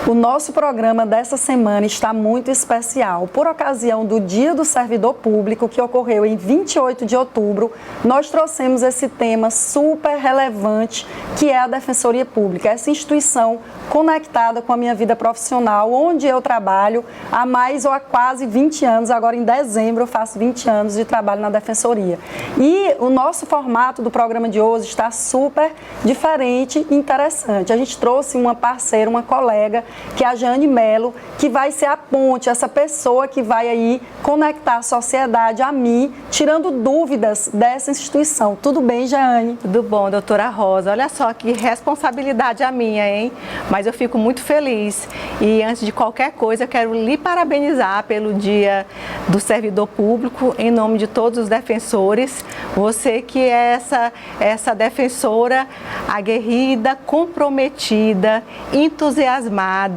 O nosso programa dessa semana está muito especial. Por ocasião do Dia do Servidor Público, que ocorreu em 28 de outubro, nós trouxemos esse tema super relevante, que é a Defensoria Pública, essa instituição conectada com a minha vida profissional, onde eu trabalho há mais ou há quase 20 anos. Agora em dezembro eu faço 20 anos de trabalho na Defensoria. E o nosso formato do programa de hoje está super diferente e interessante. A gente trouxe uma parceira, uma colega, que é a Jeane Melo, que vai ser a ponte, essa pessoa que vai aí conectar a sociedade a mim, tirando dúvidas dessa instituição. Tudo bem, Jeane? Tudo bom, doutora Rosa. Olha só que responsabilidade a minha, hein? Mas eu fico muito feliz. E antes de qualquer coisa, eu quero lhe parabenizar pelo Dia do Servidor Público, em nome de todos os defensores. Você que é essa defensora aguerrida, comprometida, entusiasmada,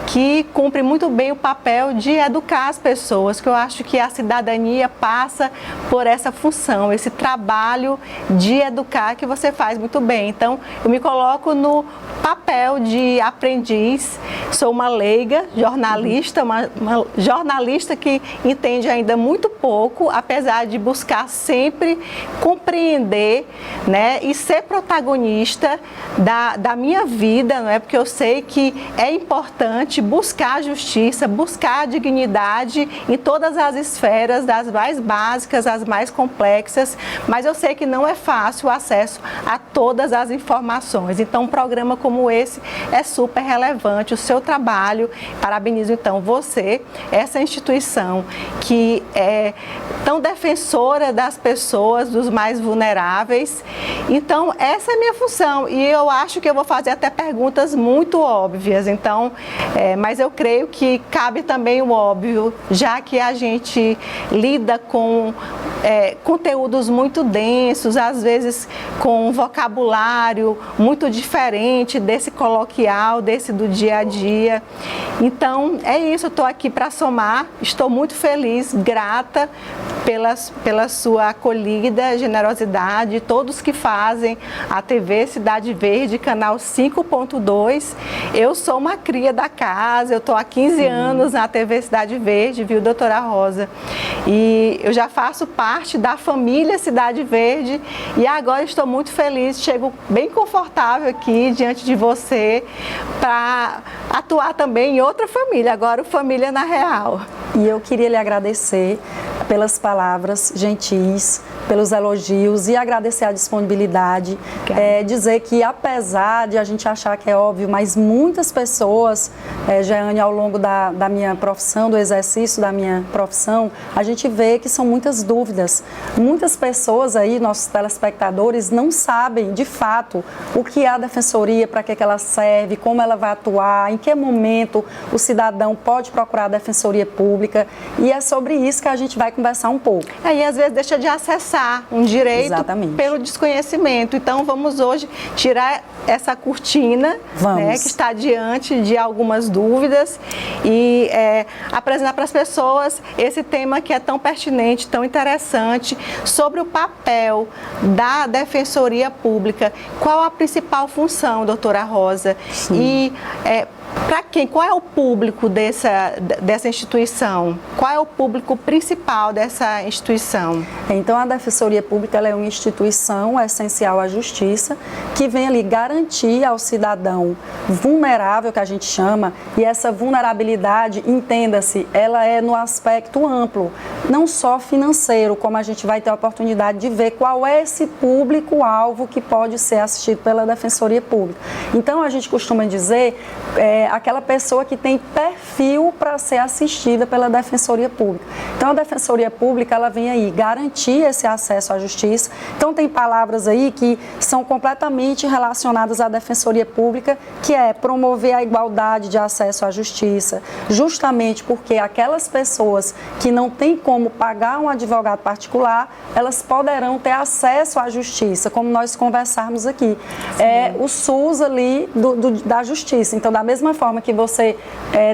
que cumpre muito bem o papel de educar as pessoas, que eu acho que a cidadania passa por essa função, esse trabalho de educar que você faz muito bem. Então, eu me coloco no papel de aprendiz, sou uma leiga, jornalista, uma jornalista que entende ainda muito pouco, apesar de buscar sempre compreender, né, e ser protagonista da minha vida, não é? Porque eu sei que é importante buscar a justiça, buscar a dignidade em todas as esferas, das mais básicas às mais complexas, mas eu sei que não é fácil o acesso a todas as informações. Então, um programa como esse é super relevante, o seu trabalho. Parabenizo, então, você, essa instituição que é tão defensora das pessoas, dos mais vulneráveis. Então, essa é a minha função e eu acho que eu vou fazer até perguntas muito óbvias. Então, mas eu creio que cabe também o óbvio, já que a gente lida com conteúdos muito densos, às vezes com um vocabulário muito diferente desse coloquial, desse do dia a dia. Então, é isso, eu estou aqui para somar, estou muito feliz, grata pela sua acolhida, generosidade, todos que fazem a TV Cidade Verde, canal 5.2. Eu sou uma cria da casa, eu estou há 15 anos na TV Cidade Verde, viu, doutora Rosa? E eu já faço parte da família Cidade Verde e agora estou muito feliz, chego bem confortável aqui diante de você para atuar também em outra família, agora o Família na Real. E eu queria lhe agradecer pelas palavras gentis, pelos elogios e agradecer a disponibilidade. Dizer que apesar de a gente achar que é óbvio, mas muitas pessoas, Jeane, ao longo da minha profissão, do exercício da minha profissão, a gente vê que são muitas dúvidas. Muitas pessoas aí, nossos telespectadores, não sabem de fato o que é a Defensoria, para que ela serve, como ela vai atuar, em que momento o cidadão pode procurar a Defensoria Pública, e é sobre isso que a gente vai conversar um pouco. E às vezes deixa de acessar um direito Exatamente. Pelo desconhecimento. Então vamos hoje tirar essa cortina, né, que está diante de algumas dúvidas e apresentar para as pessoas esse tema que é tão pertinente, tão interessante, sobre o papel da Defensoria Pública. Qual a principal função, doutora Rosa? Sim. E para quem? Qual é o público dessa instituição? Qual é o público principal dessa instituição? Então, a Defensoria Pública ela é uma instituição essencial à justiça que vem ali garantir ao cidadão vulnerável, que a gente chama, e essa vulnerabilidade, entenda-se, ela é no aspecto amplo, não só financeiro, como a gente vai ter a oportunidade de ver qual é esse público-alvo que pode ser assistido pela Defensoria Pública. Então, a gente costuma dizer aquela pessoa que tem perfil para ser assistida pela Defensoria Pública. Então, a Defensoria Pública, ela vem aí garantir esse acesso à justiça. Então, tem palavras aí que são completamente relacionadas à Defensoria Pública, que é promover a igualdade de acesso à justiça, justamente porque aquelas pessoas que não têm como pagar um advogado particular, elas poderão ter acesso à justiça, como nós conversarmos aqui. É o SUS ali da justiça. Então, da mesma forma que você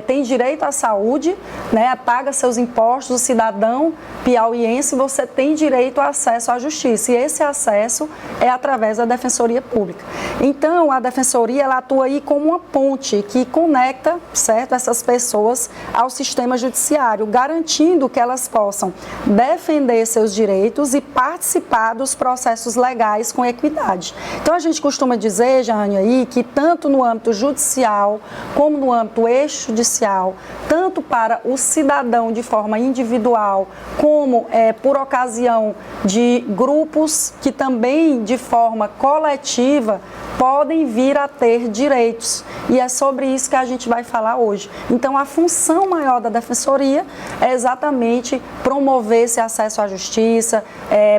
tem direito à saúde, né, paga seus impostos, o cidadão piauiense, você tem direito ao acesso à justiça. E esse acesso é através da Defensoria Pública. Então, a Defensoria ela atua aí como uma ponte que conecta, certo, essas pessoas ao sistema judiciário, garantindo que elas possam defender seus direitos e participar dos processos legais com equidade. Então, a gente costuma dizer, Jane, aí, que tanto no âmbito judicial como no âmbito extrajudicial, tanto para o cidadão de forma individual, como por ocasião de grupos que também de forma coletiva podem vir a ter direitos. E é sobre isso que a gente vai falar hoje. Então, a função maior da Defensoria é exatamente promover esse acesso à justiça,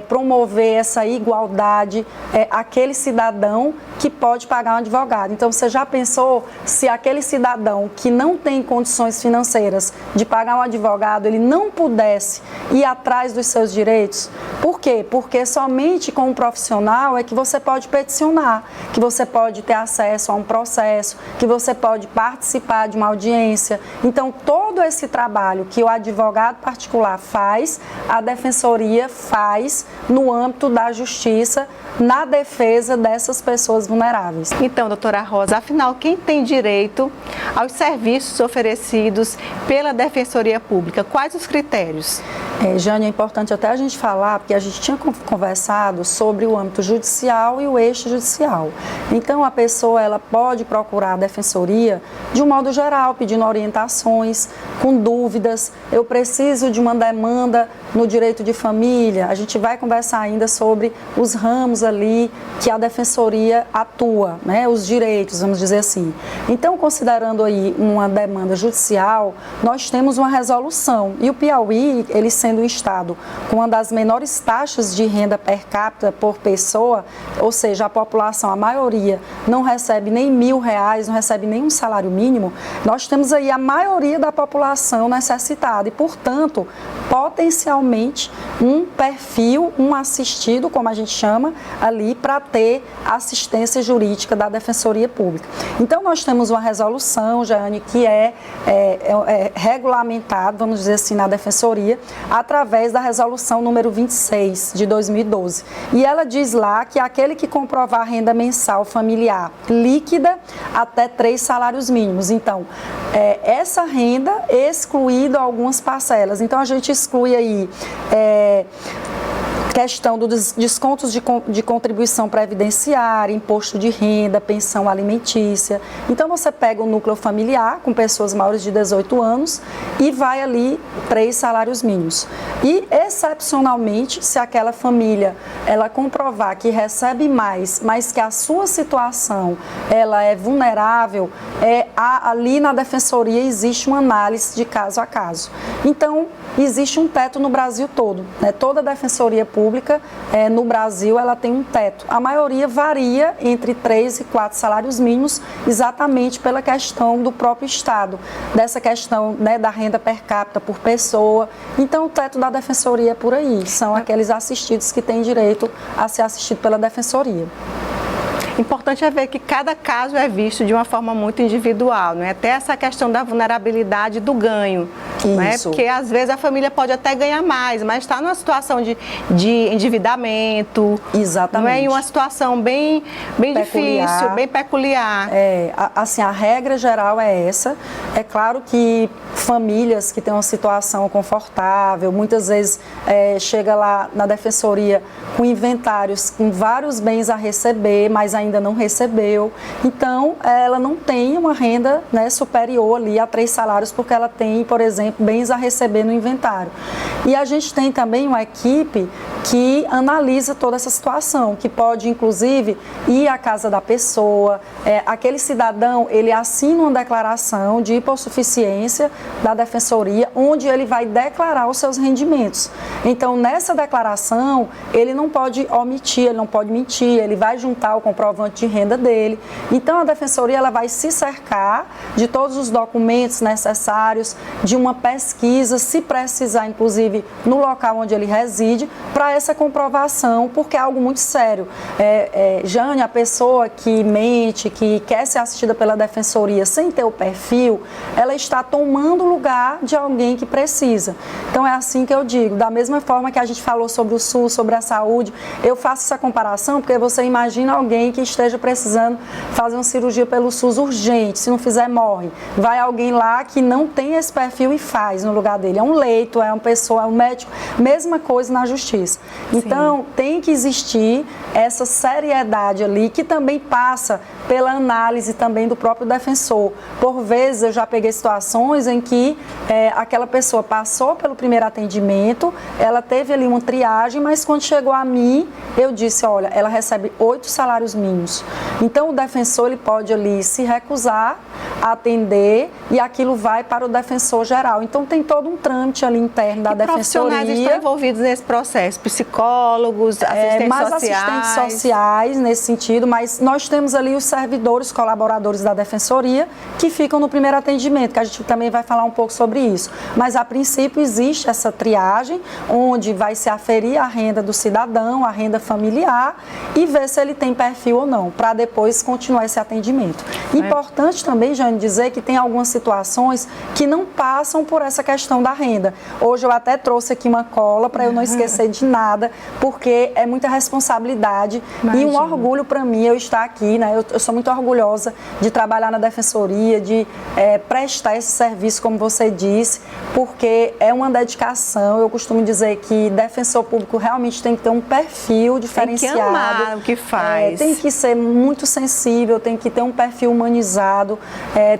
promover essa igualdade àquele cidadão que pode pagar um advogado. Então, você já pensou se aquele cidadão que não tem condições financeiras de pagar um advogado, ele não pudesse ir atrás dos seus direitos? Por quê? Porque somente com um profissional é que você pode peticionar, que você pode ter acesso a um processo, que você pode participar de uma audiência. Então, todo esse trabalho que o advogado particular faz, a Defensoria faz no âmbito da justiça, na defesa dessas pessoas vulneráveis. Então, doutora Rosa, afinal, quem tem direito aos serviços oferecidos pela Defensoria Pública? Quais os critérios? Jane, é importante até a gente falar, porque a gente tinha conversado sobre o âmbito judicial e o extrajudicial. Então, a pessoa ela pode procurar a Defensoria de um modo geral, pedindo orientações, com dúvidas. Eu preciso de uma demanda no direito de família. A gente vai conversar ainda sobre os ramos ali que a Defensoria atua, né? Os direitos, vamos dizer assim. Então, considerando aí uma demanda judicial, nós temos uma resolução. E o Piauí, ele sendo um estado com uma das menores taxas de renda per capita por pessoa, ou seja, a população, a maioria, não recebe nem R$1.000, não recebe nem um salário mínimo, nós temos aí a maioria da população necessitada e, portanto, potencialmente um perfil, um assistido, como a gente chama, ali para ter assistência jurídica da Defensoria Pública. Então, nós temos uma resolução, Jane, que é regulamentado, vamos dizer assim, na Defensoria, através da resolução número 26 de 2012. E ela diz lá que aquele que comprovar renda mensal familiar líquida até 3 salários mínimos. Então, essa renda excluída algumas parcelas. Então, a gente exclui aí questão dos descontos de contribuição previdenciária, imposto de renda, pensão alimentícia. Então, você pega o núcleo familiar com pessoas maiores de 18 anos e vai ali 3 salários mínimos. E, excepcionalmente, se aquela família ela comprovar que recebe mais, mas que a sua situação ela é vulnerável, ali na Defensoria existe uma análise de caso a caso. Então, existe um teto no Brasil todo, né? Toda a Defensoria Pública no Brasil ela tem um teto. A maioria varia entre 3 e 4 salários mínimos, exatamente pela questão do próprio Estado, dessa questão, né, da renda per capita por pessoa. Então, o teto da Defensoria é por aí, são aqueles assistidos que têm direito a ser assistido pela Defensoria. Importante é ver que cada caso é visto de uma forma muito individual, não é? Até essa questão da vulnerabilidade do ganho, não é? Porque às vezes a família pode até ganhar mais, mas está numa situação de endividamento, exatamente, não é? Em uma situação bem difícil, bem peculiar. Assim, a regra geral é essa. É claro que famílias que têm uma situação confortável, muitas vezes chega lá na Defensoria com inventários, com vários bens a receber, mas ainda não recebeu. Então, ela não tem uma renda, né, superior ali a 3 salários, porque ela tem, por exemplo, bens a receber no inventário. E a gente tem também uma equipe que analisa toda essa situação, que pode, inclusive, ir à casa da pessoa. Aquele cidadão, ele assina uma declaração de hipossuficiência da Defensoria, onde ele vai declarar os seus rendimentos. Então, nessa declaração, ele não pode omitir, ele não pode mentir, ele vai juntar o comprovante de renda dele. Então, a Defensoria ela vai se cercar de todos os documentos necessários, de uma pesquisa, se precisar, inclusive, no local onde ele reside, para para essa comprovação, porque é algo muito sério. Jane, a pessoa que mente, que quer ser assistida pela Defensoria sem ter o perfil, ela está tomando o lugar de alguém que precisa. Então é assim que eu digo, da mesma forma que a gente falou sobre o SUS, sobre a saúde, eu faço essa comparação porque você imagina alguém que esteja precisando fazer uma cirurgia pelo SUS urgente, se não fizer morre. Vai alguém lá que não tem esse perfil e faz no lugar dele. É um leito, é uma pessoa, é um médico, mesma coisa na justiça. Então tem que existir essa seriedade ali, que também passa pela análise também do próprio defensor. Por vezes eu já peguei situações em que aquela pessoa passou pelo primeiro atendimento, ela teve ali uma triagem, mas quando chegou a mim, eu disse, olha, ela recebe 8 salários mínimos. Então o defensor ele pode ali se recusar a atender e aquilo vai para o defensor geral. Então tem todo um trâmite ali interno da defensoria. Profissionais estão envolvidos nesse processo? Psicólogos, assistentes mais sociais? Assistentes sociais nesse sentido, mas nós temos ali os servidores, colaboradores da defensoria que ficam no primeiro atendimento, que a gente também vai falar um pouco sobre isso. Mas a princípio existe essa triagem, onde vai se aferir a renda do cidadão, a renda familiar e ver se ele tem perfil ou não, para depois continuar esse atendimento. Importante também, Jane, dizer que tem algumas situações que não passam por essa questão da renda. Hoje eu até trouxe aqui uma cola para eu não esquecer de nada, porque é muita responsabilidade. Imagina. E um orgulho para mim eu estar aqui, né? Eu sou muito orgulhosa de trabalhar na defensoria, de prestar esse serviço, como você disse, porque é uma dedicação. Eu costumo dizer que defensor público realmente tem que ter um perfil diferenciado. Tem que amar o que faz. Tem que ser muito sensível, tem que ter um perfil humanizado,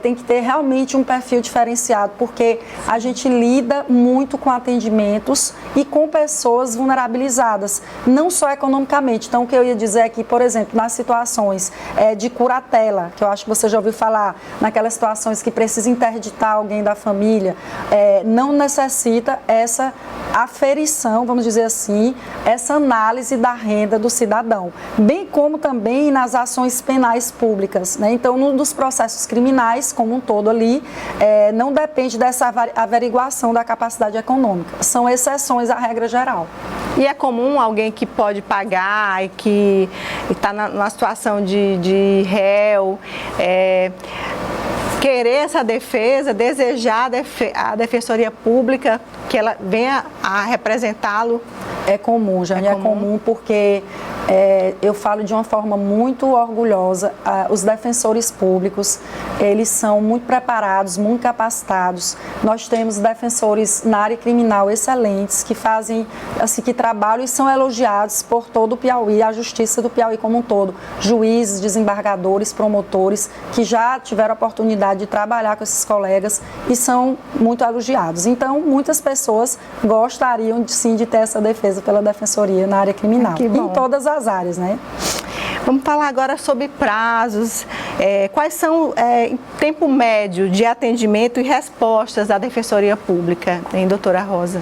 tem que ter realmente um perfil diferenciado, porque a gente lida muito com atendimentos e com pessoas vulnerabilizadas, não só economicamente. Então, o que eu ia dizer aqui, por exemplo, nas situações de curatela, que eu acho que você já ouviu falar, naquelas situações que precisa interditar alguém da família, não necessita essa aferição, vamos dizer assim, essa análise da renda do cidadão, bem como também nas ações penais públicas, né? Então, nos processos criminais, como um todo ali, não depende dessa averiguação da capacidade econômica, são exceções à regra geral. E é comum alguém que pode pagar e que está numa situação de réu, querer essa defesa, desejar a defensoria pública, que ela venha a representá-lo? É comum, Jane, é comum porque eu falo de uma forma muito orgulhosa, os defensores públicos, eles são muito preparados, muito capacitados. Nós temos defensores na área criminal excelentes, que fazem, assim, que trabalham e são elogiados por todo o Piauí, a justiça do Piauí como um todo. Juízes, desembargadores, promotores, que já tiveram a oportunidade de trabalhar com esses colegas e são muito elogiados. Então, muitas pessoas gostariam, sim, de ter essa defesa pela defensoria na área criminal, em todas as áreas, né? Vamos falar agora sobre prazos, quais são em tempo médio de atendimento e respostas da Defensoria Pública, hein, doutora Rosa?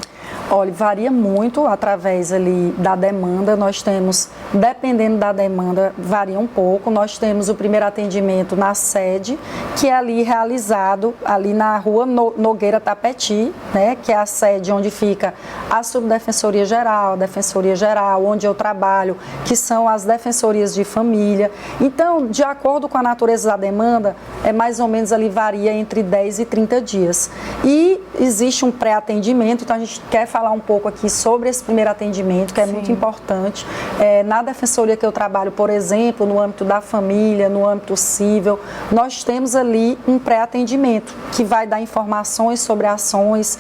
Olha, varia muito através ali da demanda. Nós temos, dependendo da demanda, varia um pouco. Nós temos o primeiro atendimento na sede, que é ali realizado ali na rua Nogueira Tapeti, né, que é a sede onde fica a Subdefensoria Geral, a Defensoria Geral, onde eu trabalho, que são as defensorias de família. Então, de acordo com a natureza da demanda, mais ou menos ali varia entre 10 e 30 dias. E existe um pré-atendimento, então a gente quer falar um pouco aqui sobre esse primeiro atendimento, que é muito importante. Na defensoria que eu trabalho, por exemplo, no âmbito da família, no âmbito civil, nós temos ali um pré-atendimento que vai dar informações sobre ações,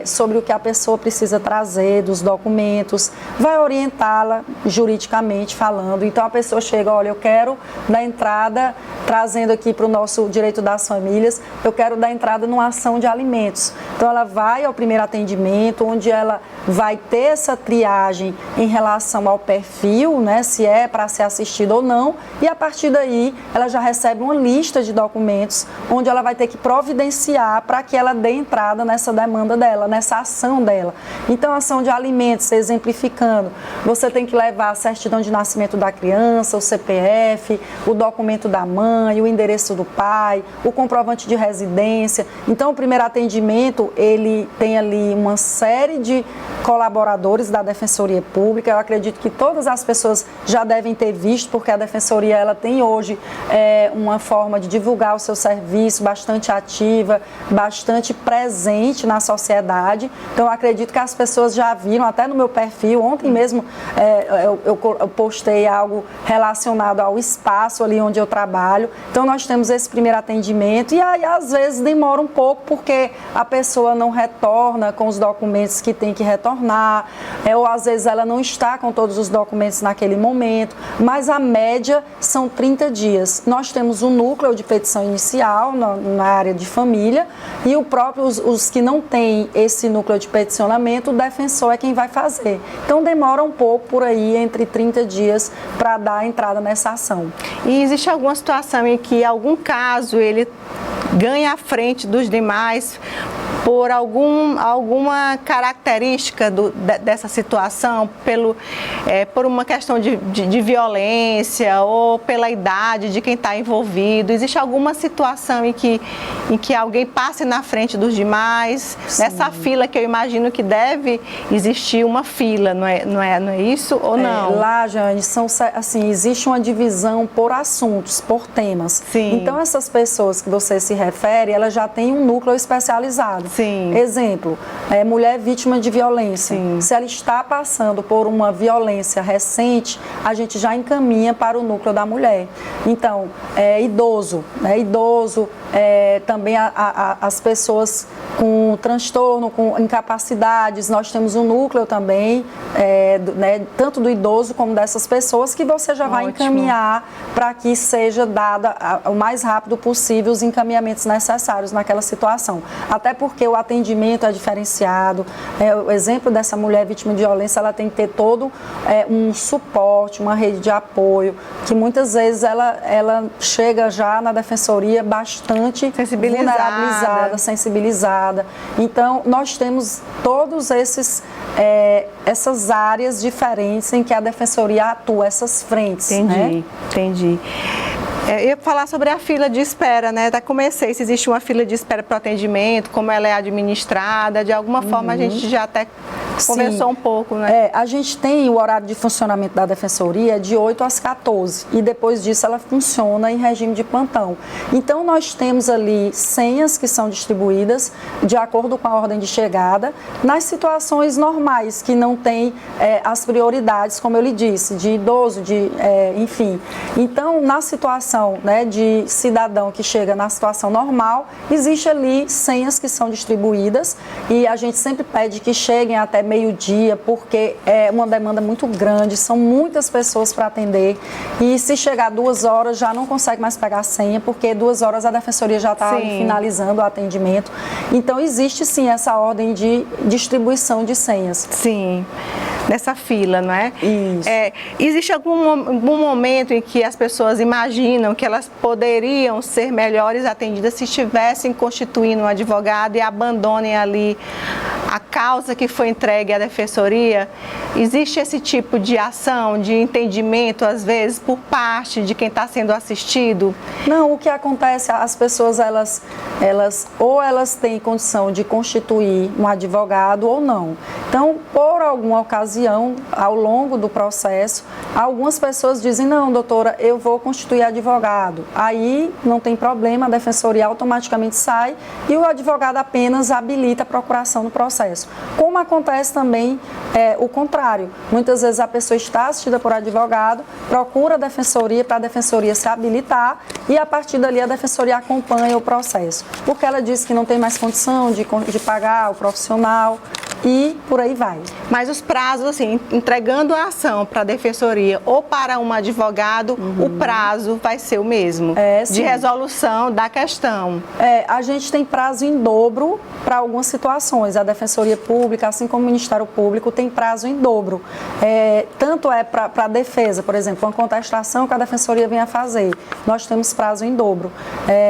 sobre o que a pessoa precisa trazer, dos documentos, vai orientá-la juridicamente falando. Então a pessoa chega, olha, eu quero dar entrada, trazendo aqui para o nosso direito das famílias, eu quero dar entrada numa ação de alimentos. Então ela vai ao primeiro atendimento, onde ela vai ter essa triagem em relação ao perfil, né, se é para ser assistida ou não, e a partir daí ela já recebe uma lista de documentos onde ela vai ter que providenciar para que ela dê entrada nessa demanda dela, nessa ação dela. Então, a ação de alimentos, exemplificando, você tem que levar a certidão de nascimento da criança, o CPF, o documento da mãe, o endereço do pai, o comprovante de residência. Então, o primeiro atendimento, ele tem ali uma série série de colaboradores da Defensoria Pública. Eu acredito que todas as pessoas já devem ter visto, porque a Defensoria ela tem hoje uma forma de divulgar o seu serviço bastante ativa, bastante presente na sociedade. Então, eu acredito que as pessoas já viram, até no meu perfil, ontem mesmo eu postei algo relacionado ao espaço ali onde eu trabalho. Então, nós temos esse primeiro atendimento e aí, às vezes, demora um pouco porque a pessoa não retorna com os documentos que tem que retornar, ou às vezes ela não está com todos os documentos naquele momento, mas a média são 30 dias. Nós temos um núcleo de petição inicial na área de família e os que não têm esse núcleo de peticionamento, o defensor é quem vai fazer. Então demora um pouco por aí, entre 30 dias, para dar a entrada nessa ação. E existe alguma situação em que algum caso ele ganha à frente dos demais por alguma característica dessa situação, por uma questão de violência ou pela idade de quem está envolvido? Existe alguma situação em que alguém passe na frente dos demais? Sim. Nessa fila que eu imagino que deve existir uma fila, não é isso ou não? Lá, Jane, existe uma divisão por assuntos, por temas. Sim. Então, essas pessoas que você se refere, elas já têm um núcleo especializado. Sim. Exemplo, mulher vítima de violência. Sim. Se ela está passando por uma violência recente, a gente já encaminha para o núcleo da mulher. Então, idoso, também as pessoas com transtorno, com incapacidades, nós temos um núcleo também, tanto do idoso como dessas pessoas, que você já vai encaminhar para que seja dada o mais rápido possível os encaminhamentos necessários naquela situação. Até porque o atendimento é diferenciado. O exemplo dessa mulher vítima de violência, ela tem que ter todo um suporte, uma rede de apoio, que muitas vezes ela chega já na defensoria bastante vulnerabilizada, sensibilizada. Então, nós temos todos essas áreas diferentes em que a defensoria atua, essas frentes. Entendi. Eu ia falar sobre a fila de espera, né? Comecei, se existe uma fila de espera para o atendimento, como ela é administrada, de alguma forma a gente já até conversou um pouco, né? A gente tem o horário de funcionamento da Defensoria de 8 às 14 e depois disso ela funciona em regime de plantão. Então nós temos ali senhas que são distribuídas de acordo com a ordem de chegada nas situações normais, que não tem as prioridades, como eu lhe disse, de idoso, enfim. Então, na situação de cidadão que chega na situação normal, existe ali senhas que são distribuídas e a gente sempre pede que cheguem até meio-dia, porque é uma demanda muito grande, são muitas pessoas para atender e se chegar 2 horas já não consegue mais pegar a senha, porque 2 horas a Defensoria já está finalizando o atendimento. Então existe sim essa ordem de distribuição de senhas. Sim, nessa fila, não é? Isso. Existe algum momento em que as pessoas imaginam que elas poderiam ser melhores atendidas se estivessem constituindo um advogado e abandonem ali a causa que foi entregue à Defensoria? Existe esse tipo de ação, de entendimento, às vezes, por parte de quem está sendo assistido? Não, o que acontece, as pessoas, elas têm condição de constituir um advogado ou não. Então, por alguma ocasião, ao longo do processo, algumas pessoas dizem, não, doutora, eu vou constituir advogado. Aí, não tem problema, a Defensoria automaticamente sai e o advogado apenas habilita a procuração do processo. Como acontece também o contrário. Muitas vezes a pessoa está assistida por advogado, procura a Defensoria para a Defensoria se habilitar e a partir dali a Defensoria acompanha o processo. Porque ela diz que não tem mais condição de pagar o profissional e por aí vai. Mas os prazos, assim, entregando a ação para a Defensoria ou para um advogado, o prazo vai ser o mesmo de resolução da questão. A gente tem prazo em dobro para algumas situações. A Defensoria Pública, assim como o Ministério Público, tem prazo em dobro. Tanto para a defesa, por exemplo, uma contestação que a Defensoria venha fazer, nós temos prazo em dobro.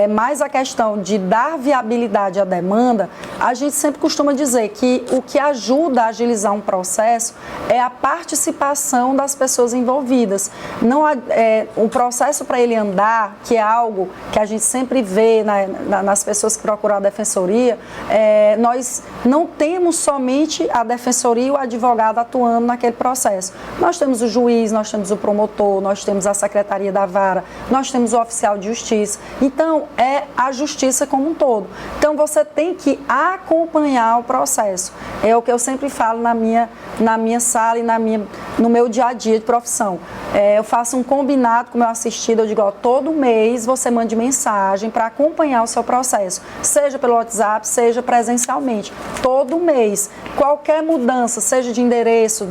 Mas a questão de dar viabilidade à demanda, a gente sempre costuma dizer que o que ajuda a agilizar um processo é a participação das pessoas envolvidas. Não o processo para ele andar, que é algo que a gente sempre vê nas pessoas que procuram a defensoria, nós não temos somente a defensoria e o advogado atuando naquele processo. Nós temos o juiz, nós temos o promotor, nós temos a secretaria da vara, nós temos o oficial de justiça. Então, é a justiça como um todo. Então, você tem que acompanhar o processo. É o que eu sempre falo na minha sala e no meu dia a dia de profissão. Eu faço um combinado com o meu assistido, eu digo, ó, todo mês você mande mensagem para acompanhar o seu processo, seja pelo WhatsApp, seja presencialmente. Todo mês, qualquer mudança, seja de endereço,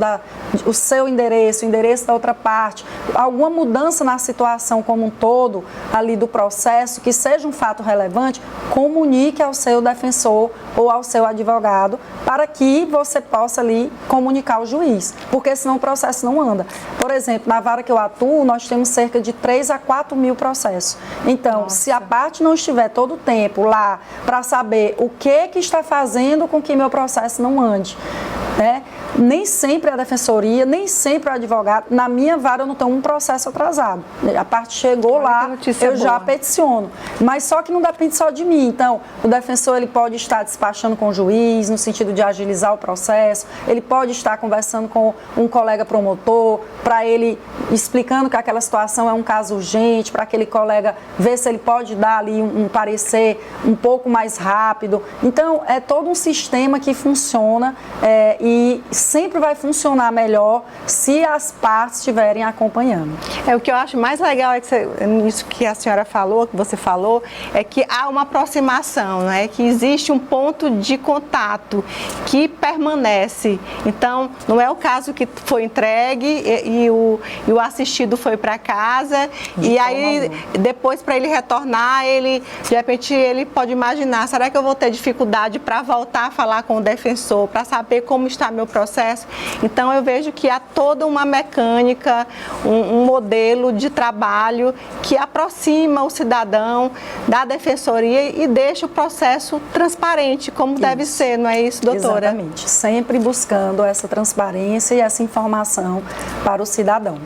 o seu endereço, o endereço da outra parte, alguma mudança na situação como um todo, ali do processo, que seja um fato relevante, comunique ao seu defensor ou ao seu advogado, para que você possa ali comunicar ao juiz, porque senão o processo não anda. Por exemplo, na vara que eu atuo, nós temos cerca de 3 a 4 mil processos. Então, se a parte não estiver todo o tempo lá para saber o que está fazendo com que meu processo não ande, nem sempre a defensoria, nem sempre o advogado, na minha vara eu não tenho um processo atrasado. A parte chegou lá, eu já peticiono. Mas só que não depende só de mim. Então, o defensor ele pode estar despachando com o juiz, no sentido de agilizar o processo, ele pode estar conversando com um colega promotor, para ele explicando que aquela situação é um caso urgente, para aquele colega ver se ele pode dar ali um parecer um pouco mais rápido. Então, é todo um sistema que funciona e sempre vai funcionar melhor se as partes estiverem acompanhando. O que eu acho mais legal nisso que a senhora falou, que você falou, é que há uma aproximação, né? Que existe um ponto de contato que permanece. Então, não é o caso que foi entregue e o assistido foi para casa e aí depois para ele retornar, de repente ele pode imaginar, será que eu vou ter dificuldade para voltar a falar com o defensor, para saber como está meu processo? Então eu vejo que há toda uma mecânica, um modelo de trabalho que aproxima o cidadão da defensoria e deixa o processo transparente, como deve ser, não é isso, doutora? Exatamente, sempre buscando essa transparência e essa informação para o cidadão.